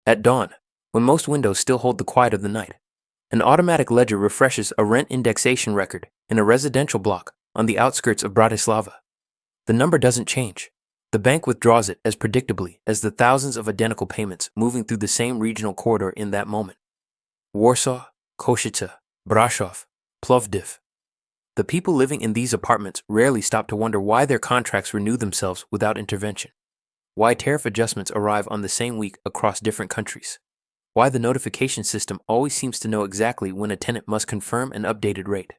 At dawn, when most windows still hold the quiet of the night, an automatic ledger refreshes a rent indexation record in a residential block on the outskirts of Bratislava. The number doesn't change. The bank withdraws it as predictably as the thousands of identical payments moving through the same regional corridor in that moment. Warsaw, Košice, Brasov, Plovdiv. The people living in these apartments rarely stop to wonder why their contracts renew themselves without intervention, why tariff adjustments arrive on the same week across different countries, why the notification system always seems to know exactly when a tenant must confirm an updated rate.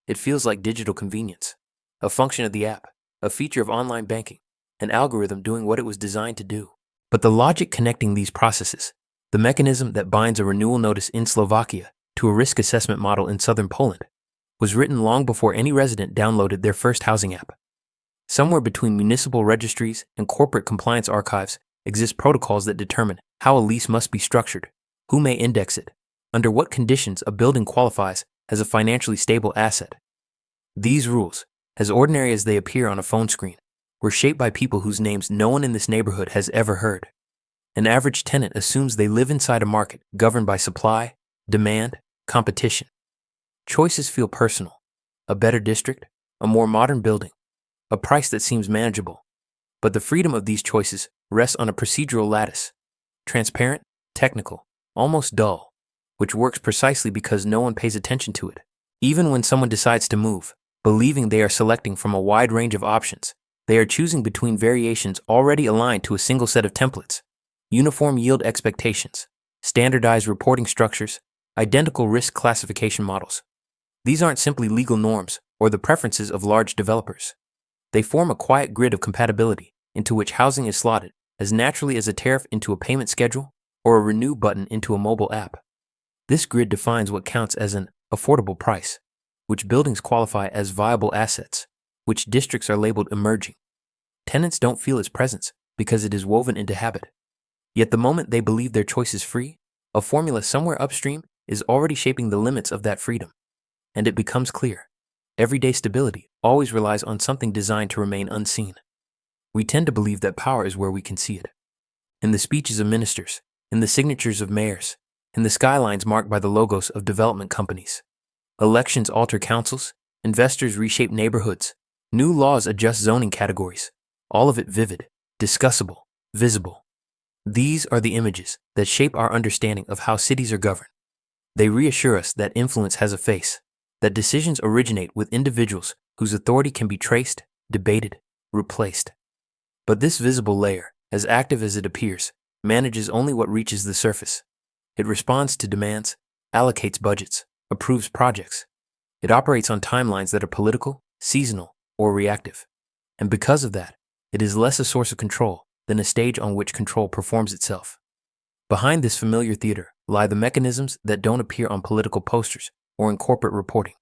It feels like digital convenience, a function of the app, a feature of online banking, an algorithm doing what it was designed to do. But the logic connecting these processes, the mechanism that binds a renewal notice in Slovakia to a risk assessment model in southern Poland, was written long before any resident downloaded their first housing app. Somewhere between municipal registries and corporate compliance archives exist protocols that determine how a lease must be structured, who may index it, under what conditions a building qualifies as a financially stable asset. These rules, as ordinary as they appear on a phone screen, were shaped by people whose names no one in this neighborhood has ever heard. An average tenant assumes they live inside a market governed by supply, demand, competition. Choices feel personal. A better district, a more modern building, a price that seems manageable. But the freedom of these choices rests on a procedural lattice, transparent, technical, almost dull, which works precisely because no one pays attention to it. Even when someone decides to move, believing they are selecting from a wide range of options, they are choosing between variations already aligned to a single set of templates, uniform yield expectations, standardized reporting structures, identical risk classification models. These aren't simply legal norms or the preferences of large developers. They form a quiet grid of compatibility into which housing is slotted as naturally as a tariff into a payment schedule or a renew button into a mobile app. This grid defines what counts as an affordable price, which buildings qualify as viable assets, which districts are labeled emerging. Tenants don't feel its presence because it is woven into habit. Yet the moment they believe their choice is free, a formula somewhere upstream is already shaping the limits of that freedom. And it becomes clear. Everyday stability always relies on something designed to remain unseen. We tend to believe that power is where we can see it. In the speeches of ministers, in the signatures of mayors, in the skylines marked by the logos of development companies. Elections alter councils, investors reshape neighborhoods, new laws adjust zoning categories, all of it vivid, discussable, visible. These are the images that shape our understanding of how cities are governed. They reassure us that influence has a face, that decisions originate with individuals whose authority can be traced, debated, replaced. But this visible layer, as active as it appears, manages only what reaches the surface. It responds to demands, allocates budgets, approves projects. It operates on timelines that are political, seasonal, or reactive. And because of that, it is less a source of control than a stage on which control performs itself. Behind this familiar theater lie the mechanisms that don't appear on political posters or in corporate reporting.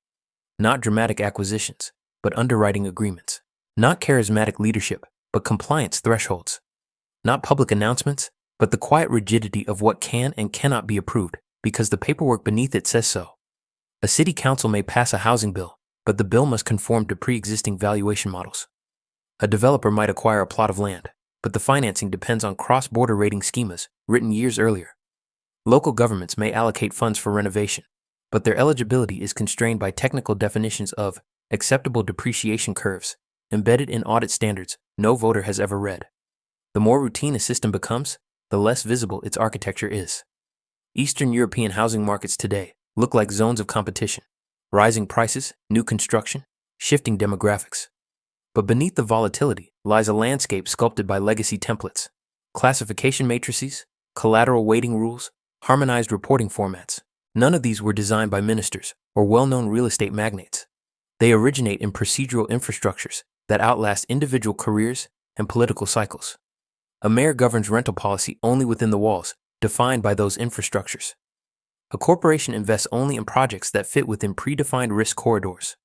Not dramatic acquisitions, but underwriting agreements. Not charismatic leadership, but compliance thresholds. Not public announcements, but the quiet rigidity of what can and cannot be approved because the paperwork beneath it says so. A city council may pass a housing bill, but the bill must conform to pre-existing valuation models. A developer might acquire a plot of land, but the financing depends on cross-border rating schemas written years earlier. Local governments may allocate funds for renovation, but their eligibility is constrained by technical definitions of acceptable depreciation curves embedded in audit standards no voter has ever read. The more routine a system becomes, the less visible its architecture is. Eastern European housing markets today look like zones of competition, rising prices, new construction, shifting demographics. But beneath the volatility lies a landscape sculpted by legacy templates, classification matrices, collateral weighting rules, harmonized reporting formats. None of these were designed by ministers or well-known real estate magnates. They originate in procedural infrastructures that outlast individual careers and political cycles. A mayor governs rental policy only within the walls defined by those infrastructures. A corporation invests only in projects that fit within predefined risk corridors.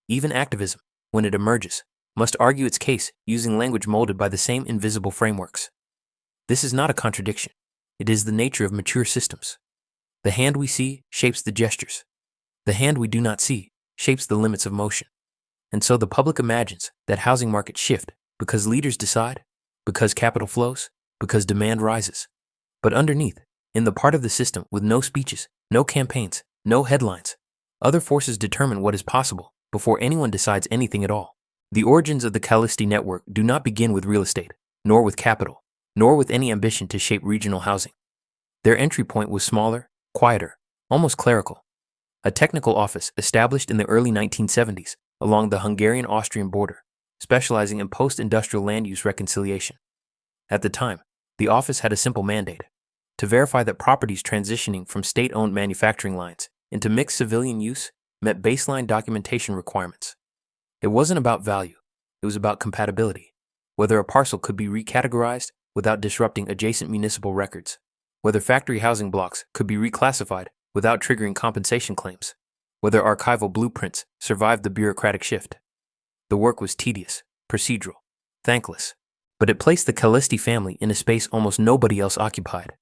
Even activism, when it emerges, must argue its case using language molded by the same invisible frameworks. This is not a contradiction. It is the nature of mature systems. The hand we see shapes the gestures. The hand we do not see shapes the limits of motion. And so the public imagines that housing markets shift because leaders decide, because capital flows, because demand rises. But underneath, In the part of the system with no speeches, no campaigns, no headlines, other forces determine what is possible before anyone decides anything at all. The origins of the Caliste network do not begin with real estate, nor with capital, nor with any ambition to shape regional housing. Their entry point was smaller, quieter, almost clerical. A technical office established in the early 1970s along the Hungarian-Austrian border, specializing in post-industrial land use reconciliation. At the time, the office had a simple mandate: to verify that properties transitioning from state-owned manufacturing lines into mixed civilian use met baseline documentation requirements. It wasn't about value, it was about compatibility, whether a parcel could be recategorized without disrupting adjacent municipal records, whether factory housing blocks could be reclassified without triggering compensation claims, whether archival blueprints survived the bureaucratic shift. The work was tedious, procedural, thankless, but it placed the Caliste family in a space almost nobody else occupied: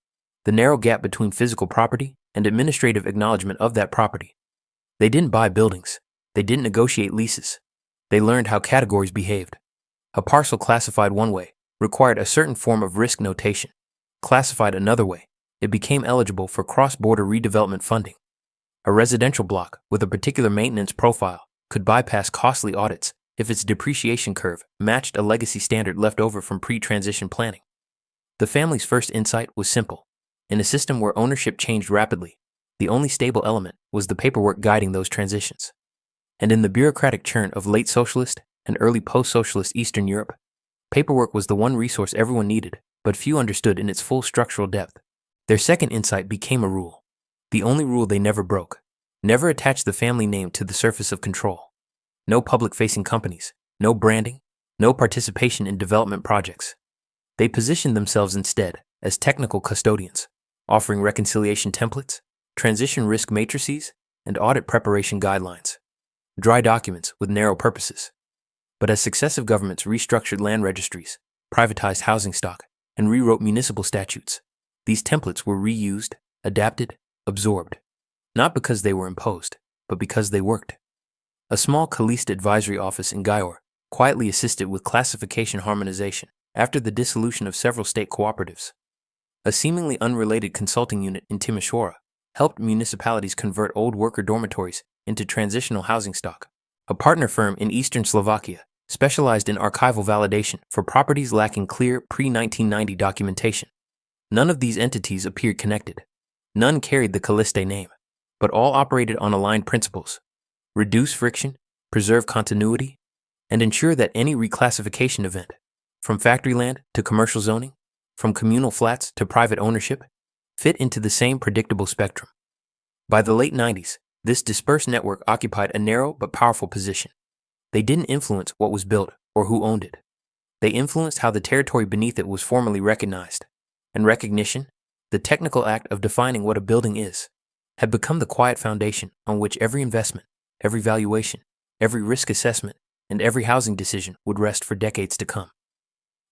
the narrow gap between physical property and administrative acknowledgement of that property. They didn't buy buildings, they didn't negotiate leases, they learned how categories behaved. A parcel classified one way required a certain form of risk notation. Classified another way, it became eligible for cross-border redevelopment funding. A residential block with a particular maintenance profile could bypass costly audits if its depreciation curve matched a legacy standard left over from pre-transition planning. The family's first insight was simple. In a system where ownership changed rapidly, the only stable element was the paperwork guiding those transitions. And in the bureaucratic churn of late socialist and early post-socialist Eastern Europe, paperwork was the one resource everyone needed, but few understood in its full structural depth. Their second insight became a rule. The only rule they never broke: never attach the family name to the surface of control. No public-facing companies, no branding, no participation in development projects. They positioned themselves instead as technical custodians, offering reconciliation templates, transition risk matrices, and audit preparation guidelines. Dry documents with narrow purposes. But as successive governments restructured land registries, privatized housing stock, and rewrote municipal statutes, these templates were reused, adapted, absorbed. Not because they were imposed, but because they worked. A small Caliste advisory office in Győr quietly assisted with classification harmonization after the dissolution of several state cooperatives. A seemingly unrelated consulting unit in Timișoara helped municipalities convert old worker dormitories into transitional housing stock. A partner firm in eastern Slovakia specialized in archival validation for properties lacking clear pre-1990 documentation. None of these entities appeared connected. None carried the Caliste name, but all operated on aligned principles: reduce friction, preserve continuity, and ensure that any reclassification event, from factory land to commercial zoning, from communal flats to private ownership, fit into the same predictable spectrum. By the late 90s, this dispersed network occupied a narrow but powerful position. They didn't influence what was built or who owned it. They influenced how the territory beneath it was formally recognized. And recognition, the technical act of defining what a building is, had become the quiet foundation on which every investment, every valuation, every risk assessment, and every housing decision would rest for decades to come.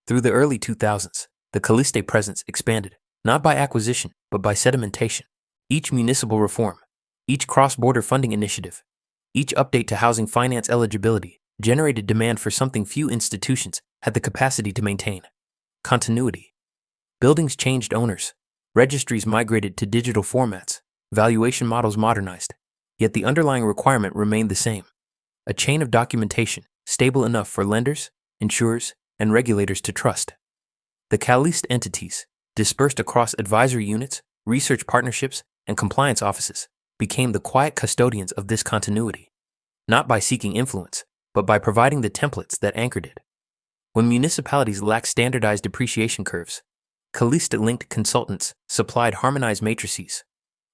Through the early 2000s, the Caliste presence expanded, not by acquisition, but by sedimentation. Each municipal reform, each cross-border funding initiative, each update to housing finance eligibility generated demand for something few institutions had the capacity to maintain: continuity. Buildings changed owners, registries migrated to digital formats, valuation models modernized, yet the underlying requirement remained the same: a chain of documentation stable enough for lenders, insurers, and regulators to trust. The Caliste entities, dispersed across advisory units, research partnerships, and compliance offices, became the quiet custodians of this continuity, not by seeking influence, but by providing the templates that anchored it. When municipalities lacked standardized depreciation curves, Caliste-linked consultants supplied harmonized matrices.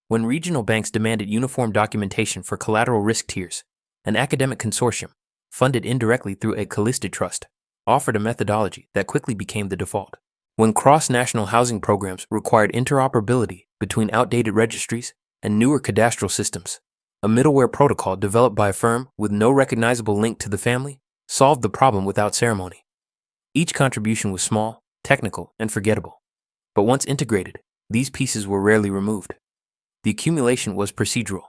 When regional banks demanded uniform documentation for collateral risk tiers, an academic consortium, funded indirectly through a Caliste trust, offered a methodology that quickly became the default. When cross-national housing programs required interoperability between outdated registries and newer cadastral systems, a middleware protocol developed by a firm with no recognizable link to the family solved the problem without ceremony. Each contribution was small, technical, and forgettable. But once integrated, these pieces were rarely removed. The accumulation was procedural.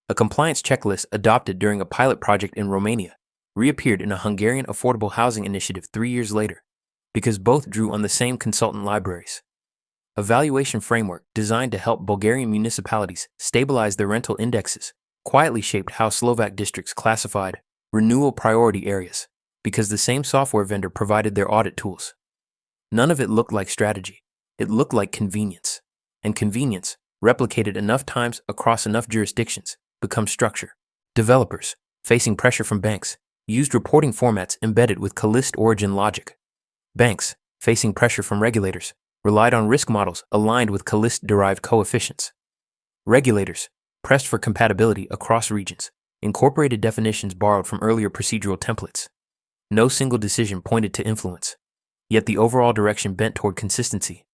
A compliance checklist adopted during a pilot project in Romania reappeared in a Hungarian affordable housing initiative 3 years later, because both drew on the same consultant libraries. a valuation framework designed to help Bulgarian municipalities stabilize their rental indexes, quietly shaped how Slovak districts classified renewal priority areas, because the same software vendor provided their audit tools. None of it looked like strategy. It looked like convenience. And convenience, replicated enough times across enough jurisdictions, becomes structure. Developers, facing pressure from banks, used reporting formats embedded with Caliste origin logic. Banks, facing pressure from regulators, relied on risk models aligned with Caliste-derived coefficients. Regulators, pressed for compatibility across regions, incorporated definitions borrowed from earlier procedural templates. No single decision pointed to influence, yet the overall direction bent toward consistency,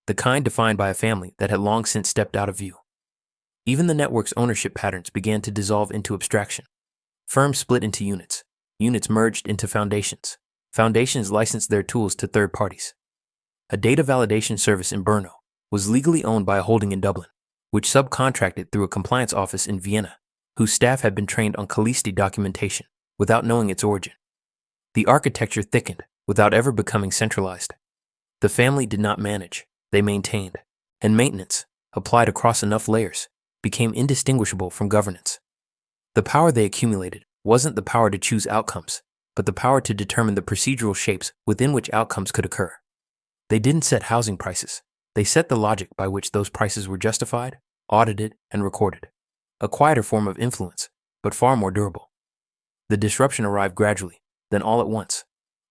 the kind defined by a family that had long since stepped out of view. Even the network's ownership patterns began to dissolve into abstraction. Firms split into units. Units merged into foundations. Foundations licensed their tools to third parties. A data validation service in Brno was legally owned by a holding in Dublin, which subcontracted through a compliance office in Vienna, whose staff had been trained on Caliste documentation without knowing its origin. The architecture thickened without ever becoming centralized. The family did not manage, they maintained, and maintenance, applied across enough layers, became indistinguishable from governance. The power they accumulated wasn't the power to choose outcomes, but the power to determine the procedural shapes within which outcomes could occur. They didn't set housing prices, they set the logic by which those prices were justified, audited, and recorded. A quieter form of influence, but far more durable. The disruption arrived gradually, then all at once.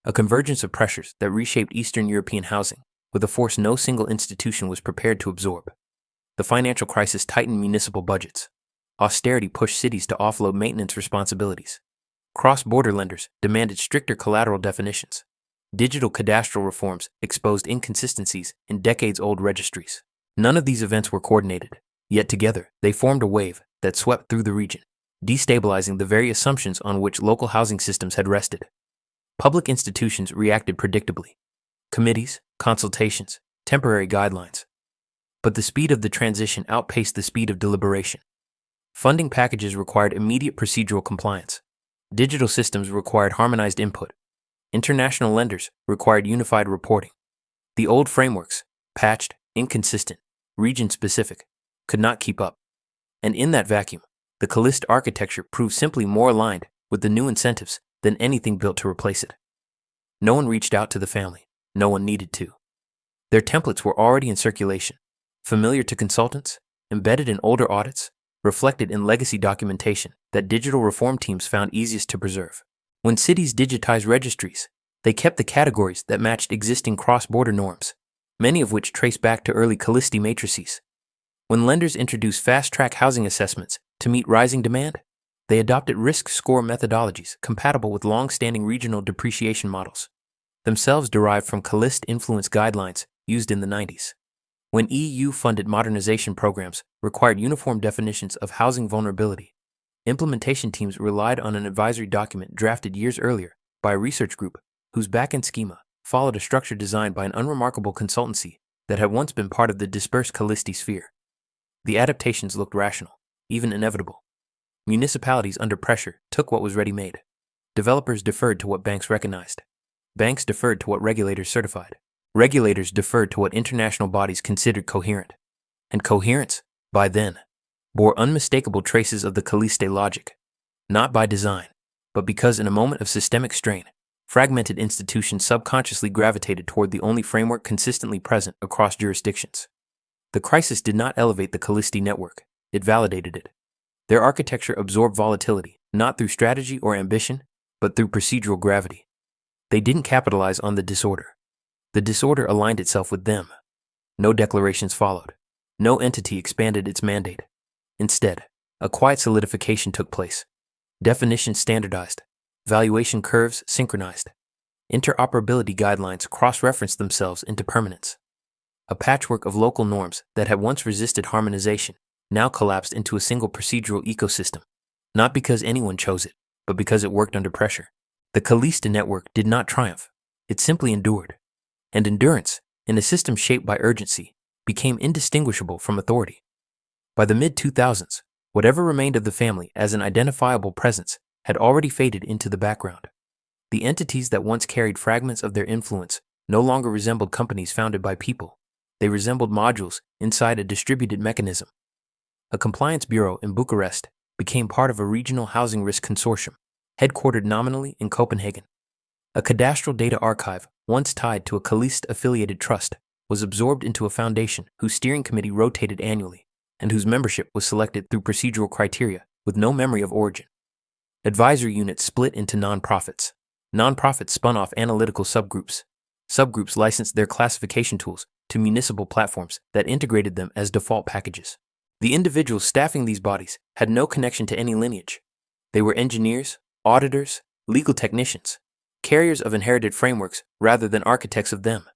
A convergence of pressures that reshaped Eastern European housing, with a force no single institution was prepared to absorb. The financial crisis tightened municipal budgets. Austerity pushed cities to offload maintenance responsibilities. Cross-border lenders demanded stricter collateral definitions. Digital cadastral reforms exposed inconsistencies in decades-old registries. None of these events were coordinated, yet together they formed a wave that swept through the region, destabilizing the very assumptions on which local housing systems had rested. Public institutions reacted predictably. Committees, consultations, temporary guidelines. But the speed of the transition outpaced the speed of deliberation. Funding packages required immediate procedural compliance. Digital systems required harmonized input. International lenders required unified reporting. The old frameworks, patched, inconsistent, region-specific, could not keep up. And in that vacuum, the Caliste architecture proved simply more aligned with the new incentives than anything built to replace it. No one reached out to the family. No one needed to. Their templates were already in circulation, familiar to consultants, embedded in older audits, reflected in legacy documentation that digital reform teams found easiest to preserve. When cities digitized registries, they kept the categories that matched existing cross-border norms, many of which trace back to early Caliste matrices. When lenders introduced fast-track housing assessments to meet rising demand, they adopted risk score methodologies compatible with long-standing regional depreciation models, themselves derived from Caliste-influenced guidelines used in the 90s. When EU-funded modernization programs required uniform definitions of housing vulnerability, implementation teams relied on an advisory document drafted years earlier by a research group whose back-end schema followed a structure designed by an unremarkable consultancy that had once been part of the dispersed Caliste sphere. The adaptations looked rational, even inevitable. Municipalities under pressure took what was ready-made. Developers deferred to what banks recognized. Banks deferred to what regulators certified. Regulators deferred to what international bodies considered coherent. And coherence, by then, bore unmistakable traces of the Caliste logic. Not by design, but because in a moment of systemic strain, fragmented institutions subconsciously gravitated toward the only framework consistently present across jurisdictions. The crisis did not elevate the Caliste network, it validated it. Their architecture absorbed volatility, not through strategy or ambition, but through procedural gravity. They didn't capitalize on the disorder. The disorder aligned itself with them. No declarations followed. No entity expanded its mandate. Instead, a quiet solidification took place. Definitions standardized. Valuation curves synchronized. Interoperability guidelines cross-referenced themselves into permanence. A patchwork of local norms that had once resisted harmonization now collapsed into a single procedural ecosystem, not because anyone chose it, but because it worked under pressure. The Caliste network did not triumph. It simply endured. And endurance, in a system shaped by urgency, became indistinguishable from authority. By the mid-2000s, whatever remained of the family as an identifiable presence had already faded into the background. The entities that once carried fragments of their influence no longer resembled companies founded by people. They resembled modules inside a distributed mechanism. A compliance bureau in Bucharest became part of a regional housing risk consortium, headquartered nominally in Copenhagen. A cadastral data archive, once tied to a Caliste-affiliated trust, was absorbed into a foundation whose steering committee rotated annually, and whose membership was selected through procedural criteria with no memory of origin. Advisory units split into nonprofits. Nonprofits spun off analytical subgroups. Subgroups licensed their classification tools to municipal platforms that integrated them as default packages. The individuals staffing these bodies had no connection to any lineage. They were engineers, auditors, legal technicians, carriers of inherited frameworks rather than architects of them.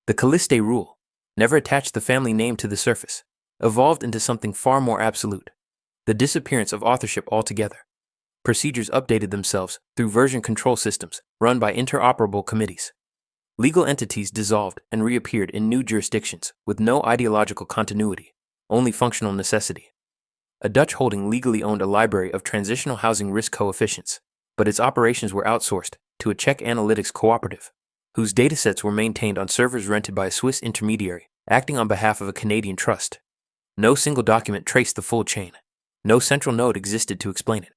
The Caliste rule, never attached the family name to the surface, evolved into something far more absolute: the disappearance of authorship altogether. Procedures updated themselves through version control systems run by interoperable committees. Legal entities dissolved and reappeared in new jurisdictions with no ideological continuity, only functional necessity. A Dutch holding legally owned a library of transitional housing risk coefficients, but its operations were outsourced to a Czech analytics cooperative, whose datasets were maintained on servers rented by a Swiss intermediary acting on behalf of a Canadian trust. No single document traced the full chain. No central node existed to explain it.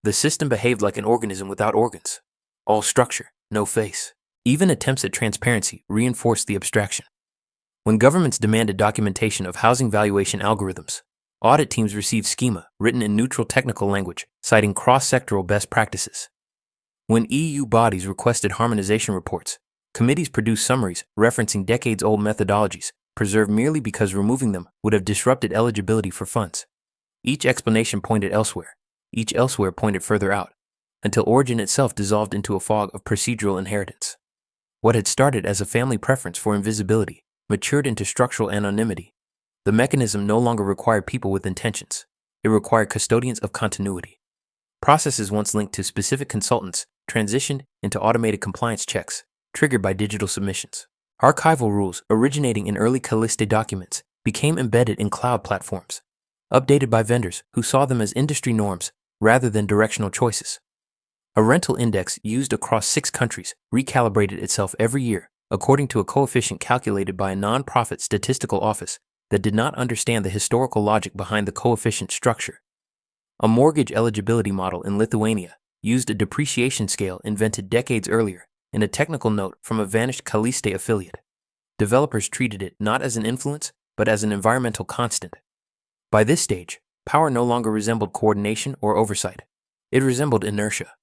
The system behaved like an organism without organs. All structure, no face. Even attempts at transparency reinforced the abstraction. When governments demanded documentation of housing valuation algorithms, audit teams received schema written in neutral technical language, citing cross-sectoral best practices. When EU bodies requested harmonization reports, committees produced summaries referencing decades-old methodologies, preserved merely because removing them would have disrupted eligibility for funds. Each explanation pointed elsewhere. Each elsewhere pointed further out, until origin itself dissolved into a fog of procedural inheritance. What had started as a family preference for invisibility matured into structural anonymity. The mechanism no longer required people with intentions. It required custodians of continuity. Processes once linked to specific consultants transitioned into automated compliance checks, triggered by digital submissions. Archival rules originating in early Caliste documents became embedded in cloud platforms, updated by vendors who saw them as industry norms rather than directional choices. A rental index used across 6 countries recalibrated itself every year according to a coefficient calculated by a non-profit statistical office that did not understand the historical logic behind the coefficient structure. A mortgage eligibility model in Lithuania used a depreciation scale invented decades earlier in a technical note from a vanished Caliste affiliate. Developers treated it not as an influence, but as an environmental constant. By this stage, power no longer resembled coordination or oversight. It resembled inertia.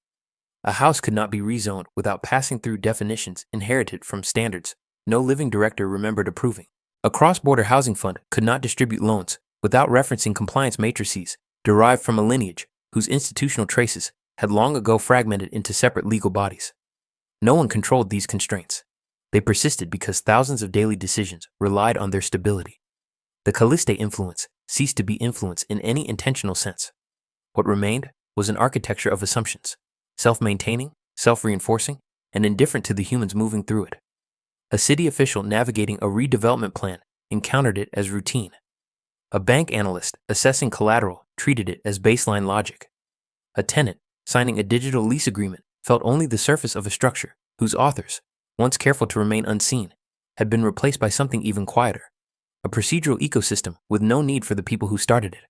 A house could not be rezoned without passing through definitions inherited from standards no living director remembered approving. A cross-border housing fund could not distribute loans without referencing compliance matrices derived from a lineage whose institutional traces had long ago fragmented into separate legal bodies. No one controlled these constraints. They persisted because thousands of daily decisions relied on their stability. The Caliste influence ceased to be influence in any intentional sense. What remained was an architecture of assumptions, self-maintaining, self-reinforcing, and indifferent to the humans moving through it. A city official navigating a redevelopment plan encountered it as routine. A bank analyst assessing collateral treated it as baseline logic. A tenant signing a digital lease agreement felt only the surface of a structure whose authors, once careful to remain unseen, had been replaced by something even quieter. A procedural ecosystem with no need for the people who started it.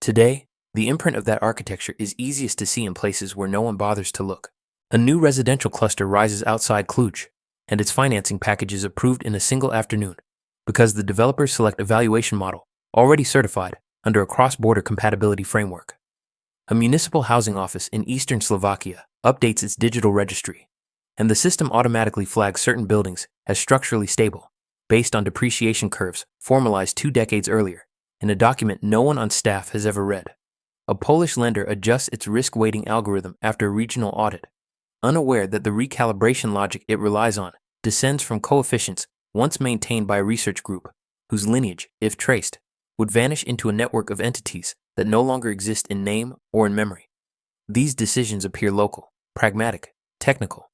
Today, the imprint of that architecture is easiest to see in places where no one bothers to look. A new residential cluster rises outside Cluj, and its financing package is approved in a single afternoon because the developers select a valuation model already certified under a cross-border compatibility framework. A municipal housing office in eastern Slovakia updates its digital registry, and the system automatically flags certain buildings as structurally stable, based on depreciation curves formalized 2 decades earlier in a document no one on staff has ever read. A Polish lender adjusts its risk-weighting algorithm after a regional audit, unaware that the recalibration logic it relies on descends from coefficients once maintained by a research group, whose lineage, if traced, would vanish into a network of entities that no longer exist in name or in memory. These decisions appear local, pragmatic, technical.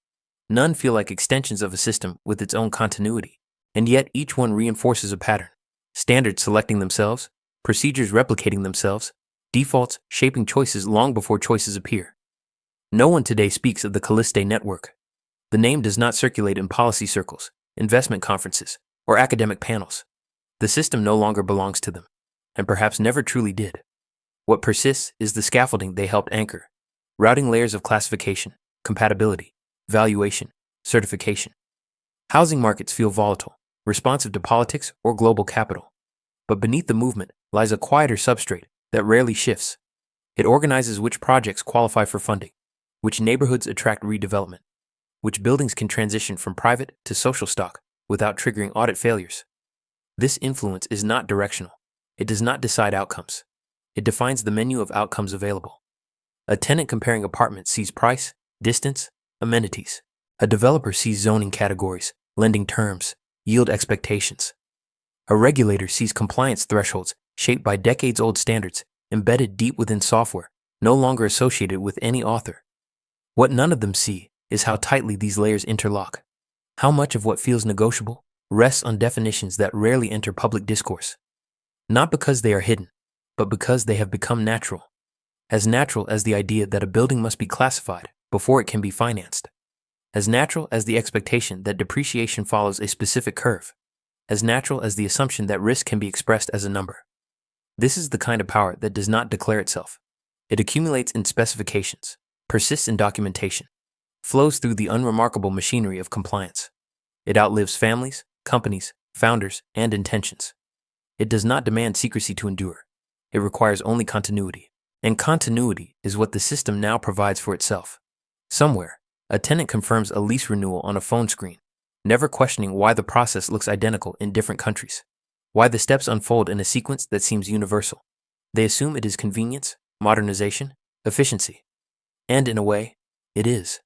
None feel like extensions of a system with its own continuity, and yet each one reinforces a pattern. Standards selecting themselves, procedures replicating themselves, defaults shaping choices long before choices appear. No one today speaks of the Caliste network. The name does not circulate in policy circles, investment conferences, or academic panels. The system no longer belongs to them, and perhaps never truly did. What persists is the scaffolding they helped anchor, routing layers of classification, compatibility, valuation, certification. Housing markets feel volatile, responsive to politics or global capital. But beneath the movement lies a quieter substrate that rarely shifts. It organizes which projects qualify for funding, which neighborhoods attract redevelopment, which buildings can transition from private to social stock without triggering audit failures. This influence is not directional. It does not decide outcomes. It defines the menu of outcomes available. A tenant comparing apartments sees price, distance, amenities. A developer sees zoning categories, lending terms, yield expectations. A regulator sees compliance thresholds shaped by decades-old standards embedded deep within software, no longer associated with any author. What none of them see is how tightly these layers interlock. How much of what feels negotiable rests on definitions that rarely enter public discourse. Not because they are hidden, but because they have become natural. As natural as the idea that a building must be classified before it can be financed. As natural as the expectation that depreciation follows a specific curve. As natural as the assumption that risk can be expressed as a number. This is the kind of power that does not declare itself. It accumulates in specifications, persists in documentation, flows through the unremarkable machinery of compliance. It outlives families, companies, founders, and intentions. It does not demand secrecy to endure. It requires only continuity. And continuity is what the system now provides for itself. Somewhere, a tenant confirms a lease renewal on a phone screen, never questioning why the process looks identical in different countries, why the steps unfold in a sequence that seems universal. They assume it is convenience, modernization, efficiency. And in a way, it is.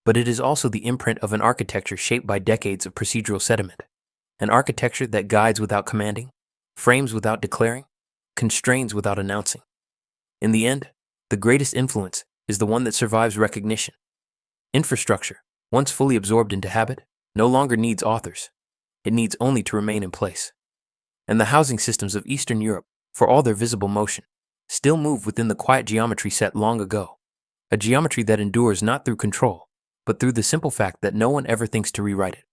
But it is also the imprint of an architecture shaped by decades of procedural sediment. An architecture that guides without commanding, frames without declaring, constrains without announcing. In the end, the greatest influence is the one that survives recognition. Infrastructure, once fully absorbed into habit, no longer needs authors. It needs only to remain in place. And the housing systems of Eastern Europe, for all their visible motion, still move within the quiet geometry set long ago. A geometry that endures not through control, but through the simple fact that no one ever thinks to rewrite it.